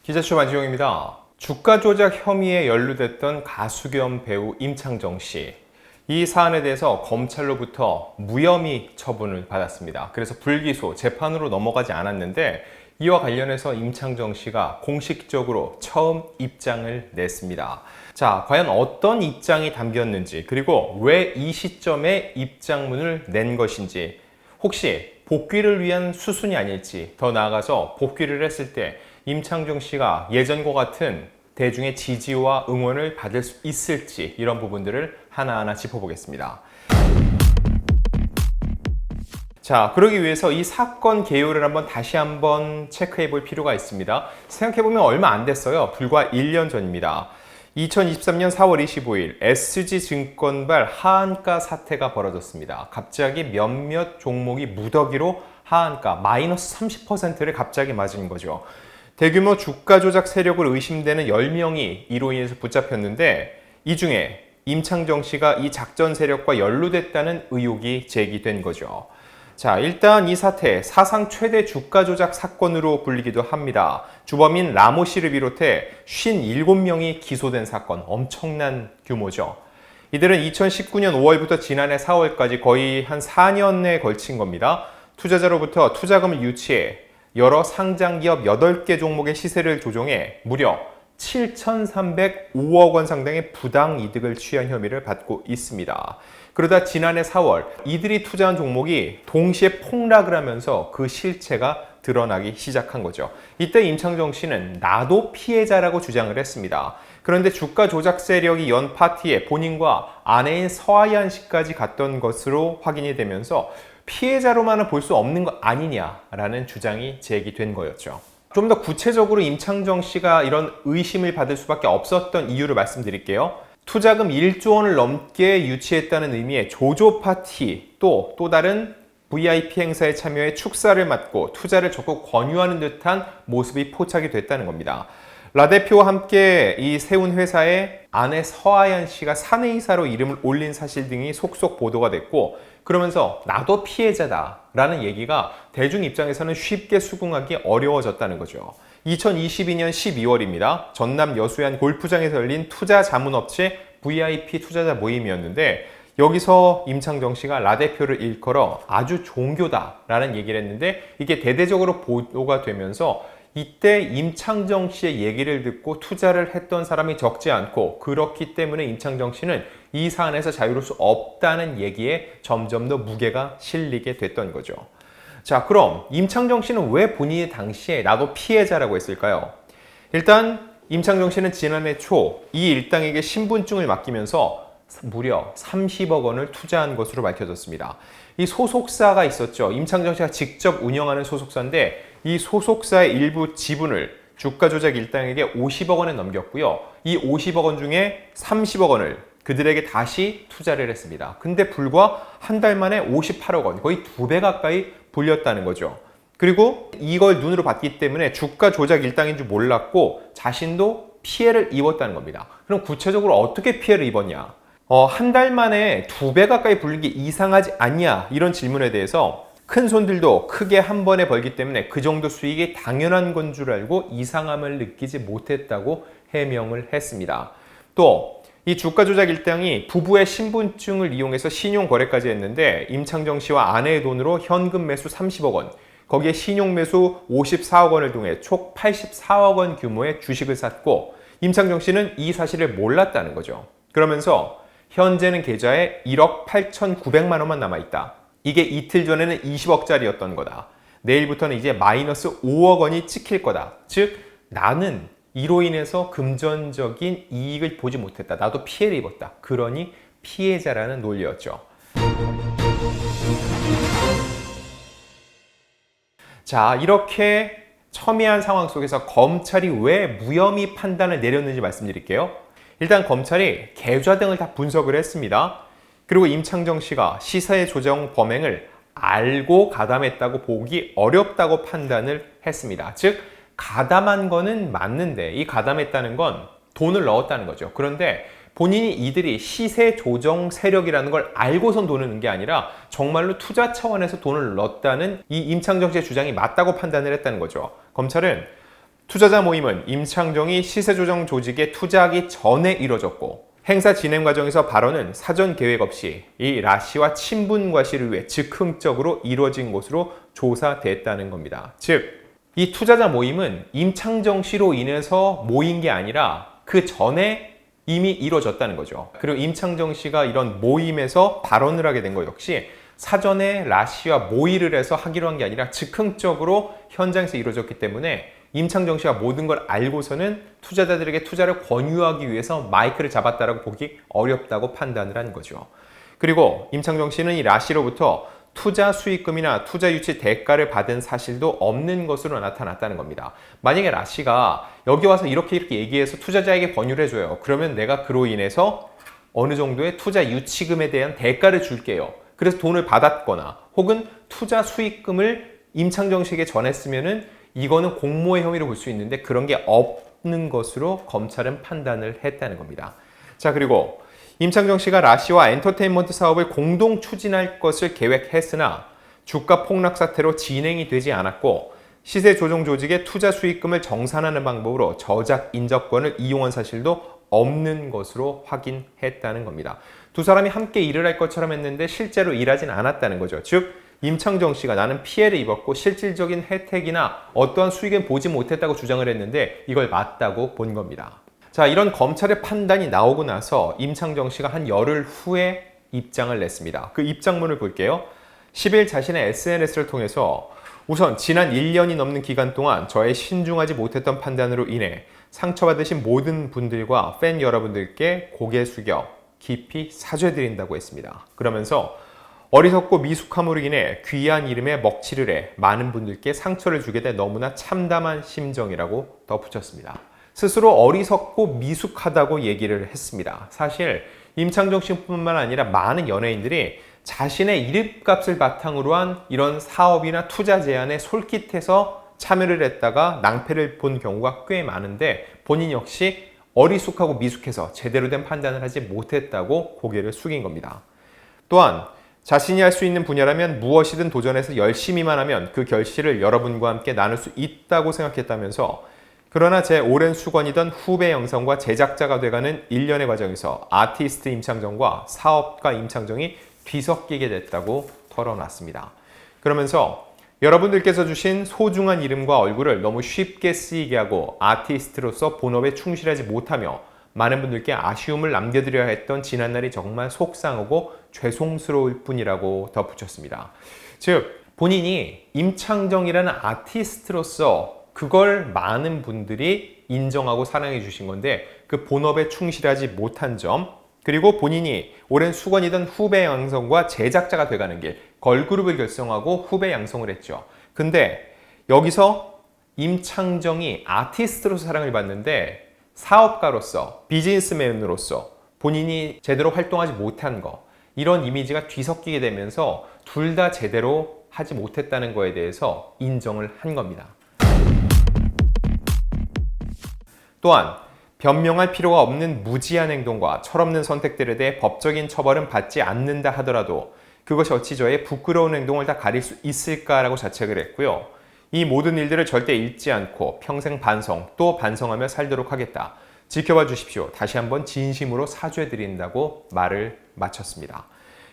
기자쇼 만지용입니다. 주가 조작 혐의에 연루됐던 가수 겸 배우 임창정 씨. 이 사안에 대해서 검찰로부터 무혐의 처분을 받았습니다. 그래서 불기소, 재판으로 넘어가지 않았는데 이와 관련해서 임창정 씨가 공식적으로 처음 입장을 냈습니다. 자, 과연 어떤 입장이 담겼는지, 그리고 왜 이 시점에 입장문을 낸 것인지, 혹시 복귀를 위한 수순이 아닐지, 더 나아가서 복귀를 했을 때 임창정 씨가 예전과 같은 대중의 지지와 응원을 받을 수 있을지, 이런 부분들을 하나하나 짚어보겠습니다. 자, 그러기 위해서 이 사건 개요를 다시 한번 체크해 볼 필요가 있습니다. 생각해보면 얼마 안 됐어요. 불과 1년 전입니다. 2023년 4월 25일 SG증권발 하한가 사태가 벌어졌습니다. 갑자기 몇몇 종목이 무더기로 하한가 마이너스 30%를 갑자기 맞은 거죠. 대규모 주가 조작 세력을 의심되는 10명이 이로 인해서 붙잡혔는데, 이 중에 임창정 씨가 이 작전 세력과 연루됐다는 의혹이 제기된 거죠. 자, 일단 이 사태 사상 최대 주가 조작 사건으로 불리기도 합니다. 주범인 라모 씨를 비롯해 57명이 기소된 사건, 엄청난 규모죠. 이들은 2019년 5월부터 지난해 4월까지 거의 한 4년에 걸친 겁니다. 투자자로부터 투자금을 유치해 여러 상장기업 8개 종목의 시세를 조종해 무려 7,305억 원 상당의 부당 이득을 취한 혐의를 받고 있습니다. 그러다 지난해 4월 이들이 투자한 종목이 동시에 폭락을 하면서 그 실체가 드러나기 시작한 거죠. 이때 임창정 씨는 나도 피해자라고 주장을 했습니다. 그런데 주가 조작 세력이 연 파티에 본인과 아내인 서하얀 씨까지 갔던 것으로 확인이 되면서 피해자로만은 볼 수 없는 거 아니냐라는 주장이 제기된 거였죠. 좀 더 구체적으로 임창정 씨가 이런 의심을 받을 수밖에 없었던 이유를 말씀드릴게요. 투자금 1조 원을 넘게 유치했다는 의미의 조조 파티, 또 다른 VIP 행사에 참여해 축사를 맡고 투자를 적극 권유하는 듯한 모습이 포착이 됐다는 겁니다. 라 대표와 함께 이 세운 회사에 아내 서하얀 씨가 사내이사로 이름을 올린 사실 등이 속속 보도가 됐고, 그러면서 나도 피해자다라는 얘기가 대중 입장에서는 쉽게 수긍하기 어려워졌다는 거죠. 2022년 12월입니다. 전남 여수의 골프장에서 열린 투자 자문업체 VIP 투자자 모임이었는데, 여기서 임창정 씨가 라 대표를 일컬어 아주 종교다라는 얘기를 했는데, 이게 대대적으로 보도가 되면서 이때 임창정 씨의 얘기를 듣고 투자를 했던 사람이 적지 않고, 그렇기 때문에 임창정 씨는 이 사안에서 자유로울 수 없다는 얘기에 점점 더 무게가 실리게 됐던 거죠. 자, 그럼 임창정 씨는 왜 본인이 당시에 나도 피해자라고 했을까요? 일단 임창정 씨는 지난해 초 이 일당에게 신분증을 맡기면서 무려 30억 원을 투자한 것으로 밝혀졌습니다. 이 소속사가 있었죠. 임창정 씨가 직접 운영하는 소속사인데, 이 소속사의 일부 지분을 주가 조작 일당에게 50억 원에 넘겼고요. 이 50억 원 중에 30억 원을 그들에게 다시 투자를 했습니다. 근데 불과 한 달 만에 58억 원, 거의 2배 가까이 불렸다는 거죠. 그리고 이걸 눈으로 봤기 때문에 주가 조작 일당인 줄 몰랐고 자신도 피해를 입었다는 겁니다. 그럼 구체적으로 어떻게 피해를 입었냐? 한 달 만에 2배 가까이 불린 게 이상하지 않냐? 이런 질문에 대해서 큰 손들도 크게 한 번에 벌기 때문에 그 정도 수익이 당연한 건 줄 알고 이상함을 느끼지 못했다고 해명을 했습니다. 또 이 주가 조작 일당이 부부의 신분증을 이용해서 신용 거래까지 했는데, 임창정 씨와 아내의 돈으로 현금 매수 30억 원, 거기에 신용 매수 54억 원을 통해 총 84억 원 규모의 주식을 샀고, 임창정 씨는 이 사실을 몰랐다는 거죠. 그러면서 현재는 계좌에 1억 8,900만 원만 남아있다. 이게 이틀 전에는 20억짜리였던 거다. 내일부터는 이제 마이너스 5억 원이 찍힐 거다. 즉 나는 이로 인해서 금전적인 이익을 보지 못했다. 나도 피해를 입었다. 그러니 피해자라는 논리였죠. 자, 이렇게 첨예한 상황 속에서 검찰이 왜 무혐의 판단을 내렸는지 말씀드릴게요. 일단 검찰이 계좌 등을 다 분석을 했습니다. 그리고 임창정 씨가 시세 조정 범행을 알고 가담했다고 보기 어렵다고 판단을 했습니다. 즉 가담한 거는 맞는데, 이 가담했다는 건 돈을 넣었다는 거죠. 그런데 본인이 이들이 시세 조정 세력이라는 걸 알고선 돈을 넣은 게 아니라 정말로 투자 차원에서 돈을 넣었다는 이 임창정 씨의 주장이 맞다고 판단을 했다는 거죠. 검찰은 투자자 모임은 임창정이 시세조정 조직에 투자하기 전에 이뤄졌고 행사 진행 과정에서 발언은 사전 계획 없이 이 라 씨와 친분 과시를 위해 즉흥적으로 이루어진 것으로 조사됐다는 겁니다. 즉, 이 투자자 모임은 임창정 씨로 인해서 모인 게 아니라 그 전에 이미 이루어졌다는 거죠. 그리고 임창정 씨가 이런 모임에서 발언을 하게 된 것 역시 사전에 라 씨와 모의를 해서 하기로 한 게 아니라 즉흥적으로 현장에서 이루어졌기 때문에 임창정 씨가 모든 걸 알고서는 투자자들에게 투자를 권유하기 위해서 마이크를 잡았다라고 보기 어렵다고 판단을 한 거죠. 그리고 임창정 씨는 이 라 씨로부터 투자 수익금이나 투자 유치 대가를 받은 사실도 없는 것으로 나타났다는 겁니다. 만약에 라 씨가 여기 와서 이렇게 얘기해서 투자자에게 권유를 해줘요. 그러면 내가 그로 인해서 어느 정도의 투자 유치금에 대한 대가를 줄게요. 그래서 돈을 받았거나 혹은 투자 수익금을 임창정 씨에게 전했으면은 이거는 공모의 혐의로 볼 수 있는데 그런 게 없는 것으로 검찰은 판단을 했다는 겁니다. 자, 그리고 임창정 씨가 라 씨와 엔터테인먼트 사업을 공동 추진할 것을 계획했으나 주가 폭락 사태로 진행이 되지 않았고 시세 조정 조직의 투자 수익금을 정산하는 방법으로 저작 인적권을 이용한 사실도 없는 것으로 확인했다는 겁니다. 두 사람이 함께 일을 할 것처럼 했는데 실제로 일하진 않았다는 거죠. 즉, 임창정 씨가 나는 피해를 입었고 실질적인 혜택이나 어떠한 수익은 보지 못했다고 주장을 했는데 이걸 맞다고 본 겁니다. 자, 이런 검찰의 판단이 나오고 나서 임창정 씨가 한 열흘 후에 입장을 냈습니다. 그 입장문을 볼게요. 10일 자신의 SNS를 통해서 우선 지난 1년이 넘는 기간 동안 저의 신중하지 못했던 판단으로 인해 상처받으신 모든 분들과 팬 여러분들께 고개 숙여 깊이 사죄드린다고 했습니다. 그러면서 어리석고 미숙함으로 인해 귀한 이름에 먹칠을 해 많은 분들께 상처를 주게 돼 너무나 참담한 심정이라고 덧붙였습니다. 스스로 어리석고 미숙하다고 얘기를 했습니다. 사실 임창정 씨뿐만 아니라 많은 연예인들이 자신의 이름값을 바탕으로 한 이런 사업이나 투자 제안에 솔깃해서 참여를 했다가 낭패를 본 경우가 꽤 많은데 본인 역시 어리숙하고 미숙해서 제대로 된 판단을 하지 못했다고 고개를 숙인 겁니다. 또한 자신이 할 수 있는 분야라면 무엇이든 도전해서 열심히만 하면 그 결실을 여러분과 함께 나눌 수 있다고 생각했다면서 그러나 제 오랜 수건이던 후배 영상과 제작자가 돼가는 일련의 과정에서 아티스트 임창정과 사업가 임창정이 뒤섞이게 됐다고 털어놨습니다. 그러면서 여러분들께서 주신 소중한 이름과 얼굴을 너무 쉽게 쓰이게 하고 아티스트로서 본업에 충실하지 못하며 많은 분들께 아쉬움을 남겨드려야 했던 지난날이 정말 속상하고 죄송스러울 뿐이라고 덧붙였습니다. 즉, 본인이 임창정이라는 아티스트로서 그걸 많은 분들이 인정하고 사랑해 주신 건데 그 본업에 충실하지 못한 점, 그리고 본인이 오랜 수건이던 후배 양성과 제작자가 돼가는 길, 걸그룹을 결성하고 후배 양성을 했죠. 근데 여기서 임창정이 아티스트로서 사랑을 받는데 사업가로서, 비즈니스맨으로서 본인이 제대로 활동하지 못한 거, 이런 이미지가 뒤섞이게 되면서 둘 다 제대로 하지 못했다는 거에 대해서 인정을 한 겁니다. 또한 변명할 필요가 없는 무지한 행동과 철없는 선택들에 대해 법적인 처벌은 받지 않는다 하더라도 그것이 어찌 저의 부끄러운 행동을 다 가릴 수 있을까라고 자책을 했고요. 이 모든 일들을 절대 잊지 않고 평생 반성 또 반성하며 살도록 하겠다. 지켜봐 주십시오. 다시 한번 진심으로 사죄드린다고 말을 마쳤습니다.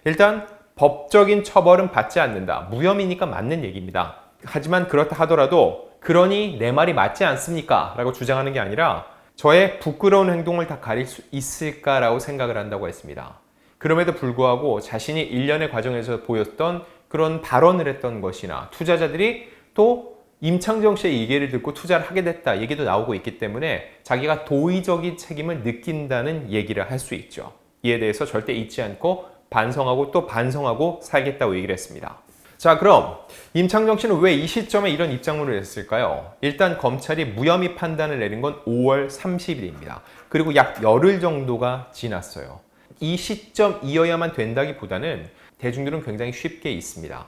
일단 법적인 처벌은 받지 않는다. 무혐의니까 맞는 얘기입니다. 하지만 그렇다 하더라도 그러니 내 말이 맞지 않습니까? 라고 주장하는 게 아니라 저의 부끄러운 행동을 다 가릴 수 있을까라고 생각을 한다고 했습니다. 그럼에도 불구하고 자신이 일련의 과정에서 보였던 그런 발언을 했던 것이나 투자자들이 또 임창정 씨의 얘기를 듣고 투자를 하게 됐다 얘기도 나오고 있기 때문에 자기가 도의적인 책임을 느낀다는 얘기를 할 수 있죠. 이에 대해서 절대 잊지 않고 반성하고 또 반성하고 살겠다고 얘기를 했습니다. 자, 그럼 임창정 씨는 왜 이 시점에 이런 입장문을 냈을까요? 일단 검찰이 무혐의 판단을 내린 건 5월 30일입니다. 그리고 약 열흘 정도가 지났어요. 이 시점이어야만 된다기보다는 대중들은 굉장히 쉽게 있습니다.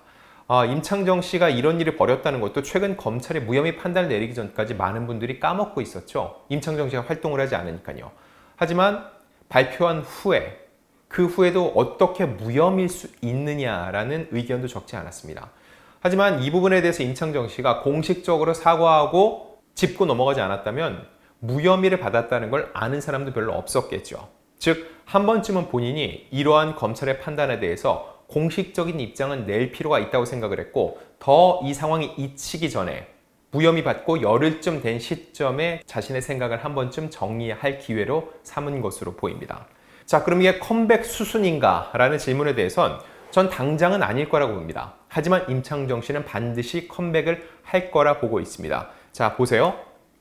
임창정 씨가 이런 일을 벌였다는 것도 최근 검찰이 무혐의 판단을 내리기 전까지 많은 분들이 까먹고 있었죠. 임창정 씨가 활동을 하지 않으니까요. 하지만 발표한 후에 그 후에도 어떻게 무혐의일 수 있느냐라는 의견도 적지 않았습니다. 하지만 이 부분에 대해서 임창정 씨가 공식적으로 사과하고 짚고 넘어가지 않았다면 무혐의를 받았다는 걸 아는 사람도 별로 없었겠죠. 즉, 한 번쯤은 본인이 이러한 검찰의 판단에 대해서 공식적인 입장은 낼 필요가 있다고 생각을 했고, 더 이 상황이 잊히기 전에 무혐의 받고 열흘쯤 된 시점에 자신의 생각을 한 번쯤 정리할 기회로 삼은 것으로 보입니다. 자, 그럼 이게 컴백 수순인가? 라는 질문에 대해선 전 당장은 아닐 거라고 봅니다. 하지만 임창정 씨는 반드시 컴백을 할 거라 보고 있습니다. 자, 보세요.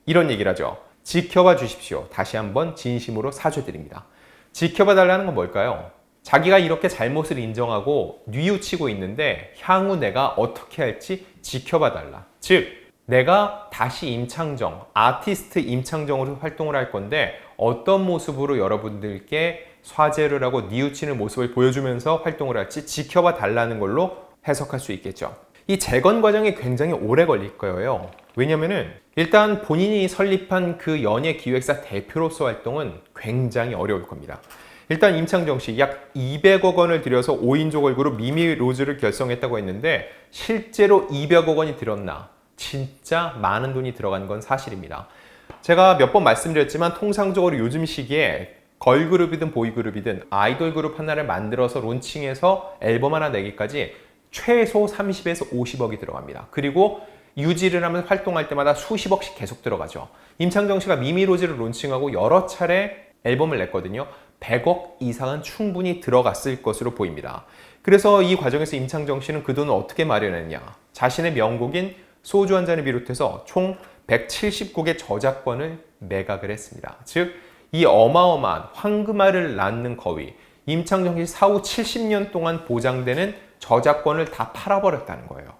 이런 얘기를 하죠. 지켜봐 주십시오. 다시 한번 진심으로 사죄드립니다. 지켜봐 달라는 건 뭘까요? 자기가 이렇게 잘못을 인정하고 뉘우치고 있는데 향후 내가 어떻게 할지 지켜봐 달라. 즉, 내가 다시 임창정, 아티스트 임창정으로 활동을 할 건데 어떤 모습으로 여러분들께 사죄를 하고 뉘우치는 모습을 보여주면서 활동을 할지 지켜봐 달라는 걸로 해석할 수 있겠죠. 이 재건 과정이 굉장히 오래 걸릴 거예요. 왜냐면은 일단 본인이 설립한 그 연예 기획사 대표로서 활동은 굉장히 어려울 겁니다. 일단 임창정 씨 약 200억 원을 들여서 5인조 걸그룹 미미로즈를 결성했다고 했는데 실제로 200억 원이 들었나? 진짜 많은 돈이 들어간 건 사실입니다. 제가 몇 번 말씀드렸지만 통상적으로 요즘 시기에 걸그룹이든 보이그룹이든 아이돌 그룹 하나를 만들어서 론칭해서 앨범 하나 내기까지 최소 30에서 50억이 들어갑니다. 그리고 유지를 하면서 활동할 때마다 수십억씩 계속 들어가죠. 임창정 씨가 미미로즈를 론칭하고 여러 차례 앨범을 냈거든요. 100억 이상은 충분히 들어갔을 것으로 보입니다. 그래서 이 과정에서 임창정 씨는 그 돈을 어떻게 마련했냐? 자신의 명곡인 소주 한 잔을 비롯해서 총 170곡의 저작권을 매각을 했습니다. 즉, 이 어마어마한 황금알을 낳는 거위, 임창정 씨 사후 70년 동안 보장되는 저작권을 다 팔아버렸다는 거예요.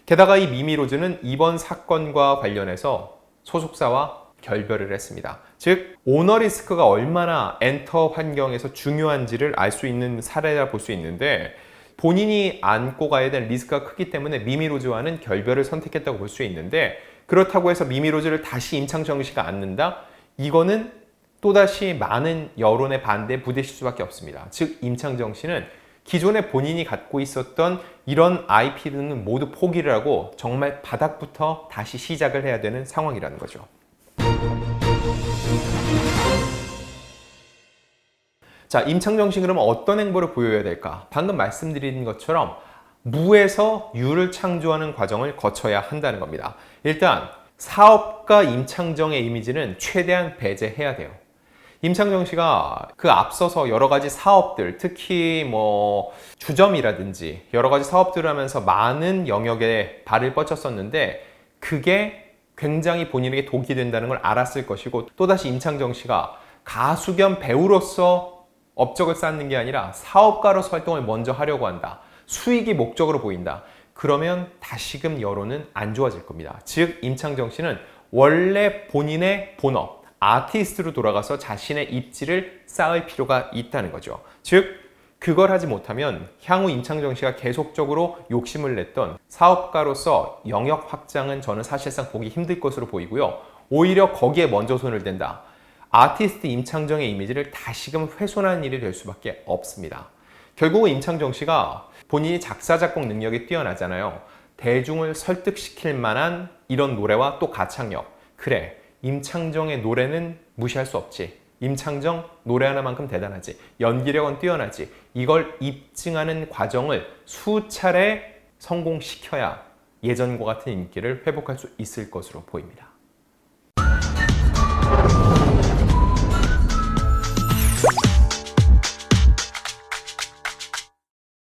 게다가 이 미미로즈는 이번 사건과 관련해서 소속사와 결별을 했습니다. 즉, 오너 리스크가 얼마나 엔터 환경에서 중요한지를 알 수 있는 사례라 볼 수 있는데, 본인이 안고 가야 될 리스크가 크기 때문에 미미로즈와는 결별을 선택했다고 볼 수 있는데, 그렇다고 해서 미미로즈를 다시 임창정 씨가 안는다? 이거는 또다시 많은 여론의 반대에 부딪힐 수밖에 없습니다. 즉, 임창정 씨는 기존에 본인이 갖고 있었던 이런 IP들은 모두 포기를 하고 정말 바닥부터 다시 시작을 해야 되는 상황이라는 거죠. 자, 임창정 씨 그러면 어떤 행보를 보여야 될까? 방금 말씀드린 것처럼 무에서 유를 창조하는 과정을 거쳐야 한다는 겁니다. 일단 사업가 임창정의 이미지는 최대한 배제해야 돼요. 임창정 씨가 그 앞서서 여러 가지 사업들, 특히 뭐 주점이라든지 여러 가지 사업들을 하면서 많은 영역에 발을 뻗쳤었는데 그게 굉장히 본인에게 독이 된다는 걸 알았을 것이고, 또다시 임창정 씨가 가수 겸 배우로서 업적을 쌓는 게 아니라 사업가로서 활동을 먼저 하려고 한다. 수익이 목적으로 보인다. 그러면 다시금 여론은 안 좋아질 겁니다. 즉, 임창정 씨는 원래 본인의 본업, 아티스트로 돌아가서 자신의 입지를 쌓을 필요가 있다는 거죠. 즉, 그걸 하지 못하면 향후 임창정 씨가 계속적으로 욕심을 냈던 사업가로서 영역 확장은 저는 사실상 보기 힘들 것으로 보이고요. 오히려 거기에 먼저 손을 댄다. 아티스트 임창정의 이미지를 다시금 훼손하는 일이 될 수밖에 없습니다. 결국은 임창정 씨가 본인이 작사, 작곡 능력이 뛰어나잖아요. 대중을 설득시킬 만한 이런 노래와 또 가창력. 그래, 임창정의 노래는 무시할 수 없지. 임창정 노래 하나만큼 대단하지. 연기력은 뛰어나지. 이걸 입증하는 과정을 수차례 성공시켜야 예전과 같은 인기를 회복할 수 있을 것으로 보입니다.